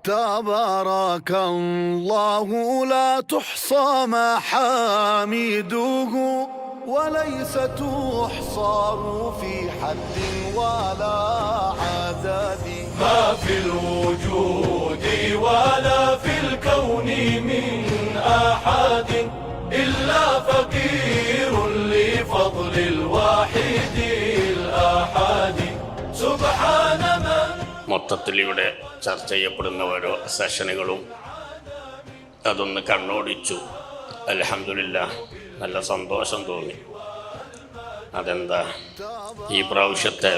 تبارك الله لا تحصى محامده وليس تحصر في حد ولا عدد ما في الوجود ولا في الكون من أحد إلا فقير لفضل الواحد الأحد سبحان من. മൊത്തത്തിൽ ഇവിടെ ചർച്ച ചെയ്യപ്പെടുന്ന ഓരോ സെഷനുകളും അതൊന്ന് കണ്ണോടിച്ചു. അൽഹംദുലില്ലാഹ്, നല്ല സന്തോഷം തോന്നി. അതെന്താ, ഈ പ്രാവശ്യത്തെ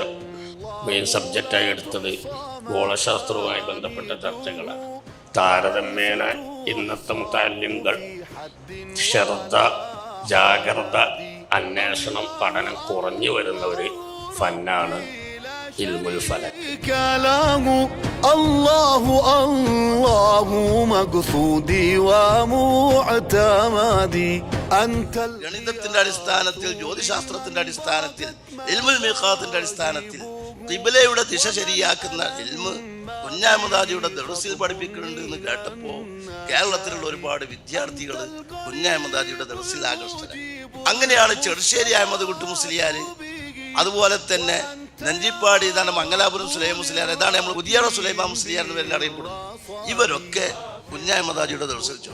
മെയിൻ സബ്ജക്റ്റായി എടുത്തത് ഗോളശാസ്ത്രവുമായി ബന്ധപ്പെട്ട ചർച്ചകളാണ്. താരതമ്യേന ഇന്നത്തെ മുതല്ലിമുകൾ ശ്രദ്ധ, ജാഗ്രത, അന്വേഷണം, പഠനം കുറഞ്ഞു വരുന്ന ഒരു ഫന്നാണ് ഇൽമുൽ ഫലക്. അല്ലാഹു അല്ലാഹു മഖ്സൂദി വമുഅതമദി. ഗണിതത്തിന്റെ അടിസ്ഥാനത്തിൽ, ജ്യോതിശാസ്ത്രത്തിന്റെ അടിസ്ഥാനത്തിൽ, ഇൽമുൽ മീഖാത്തിന്റെ അടിസ്ഥാനത്തിൽ ഖിബ്ലയുടെ ദിശ ശരിയാക്കുന്ന ഇൽമ് കുഞ്ഞഹമ്മദാജിയുടെ ദർസിൽ പഠിപ്പിക്കുന്നുണ്ട് എന്ന് കേട്ടപ്പോൾ കേരളത്തിലുള്ള ഒരുപാട് വിദ്യാർത്ഥികൾ കുഞ്ഞഹമ്മദാജിയുടെ ദർസിൽ ആകർഷകരായി. അങ്ങനെയാണ് ചെറുശ്ശേരി അഹമ്മദ് കുട്ടി മുസ്ലിയാർ, അതുപോലെ തന്നെ നഞ്ചിപ്പാടി, ഇതാണ് മംഗലാപുരം സുലൈമാൻ മുസ്ലിയാർ, ഇതാണ് നമ്മൾ പുതിയ സുലൈമാൻ മുസ്ലിയാർ എന്ന് പേരിൽ അറിയപ്പെടുന്നു. ഇവരൊക്കെ കുഞ്ഞഹമ്മദാജിയുടെ ദർസിൽ ചോദിച്ചു.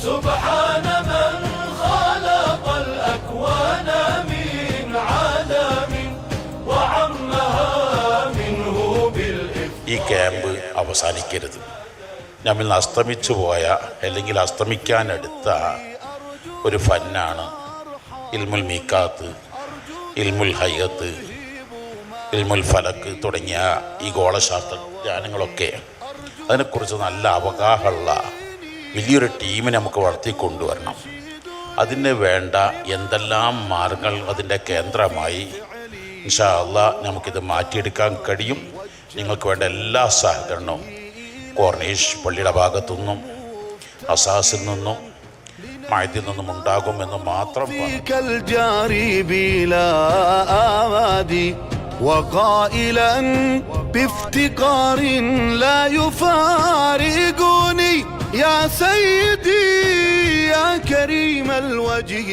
سبحان من خلق الأكوان من عدم وعمها منه بالإفضال. ഈ ക്യാമ്പ് അവസാനിക്കരുത്. നമ്മിൽ നിന്ന് അസ്തമിച്ചു പോയ, അല്ലെങ്കിൽ അസ്തമിക്കാനെടുത്ത ഒരു ഫന്നാണ് ഇൽമുൽ മീഖാത്ത്, ഇൽമുൽ ഹയ്യത്ത്, ഇൽമുൽ ഫലക്ക് തുടങ്ങിയ ഈ ഗോളശാസ്ത്ര ജ്ഞാനങ്ങളൊക്കെ. അതിനെക്കുറിച്ച് നല്ല അവഗാഹമുള്ള വലിയൊരു ടീമിനെ നമുക്ക് വളർത്തിക്കൊണ്ടുവരണം. അതിന് വേണ്ട എന്തെല്ലാം മാർഗങ്ങൾ അതിൻ്റെ കേന്ദ്രമായി ഇൻഷാ അല്ലാഹ് നമുക്കിത് മാറ്റിയെടുക്കാൻ കഴിയും. നിങ്ങൾക്ക് വേണ്ട എല്ലാ സഹകരണവും കോർണീഷ് പള്ളിയുടെ ഭാഗത്തുനിന്നും, അസാസിൽ നിന്നും, മഅദിൽ നിന്നും ഉണ്ടാകുമെന്ന് മാത്രം وقائلا بافتقار لا يفارقني يا سيدي يا كريم الوجه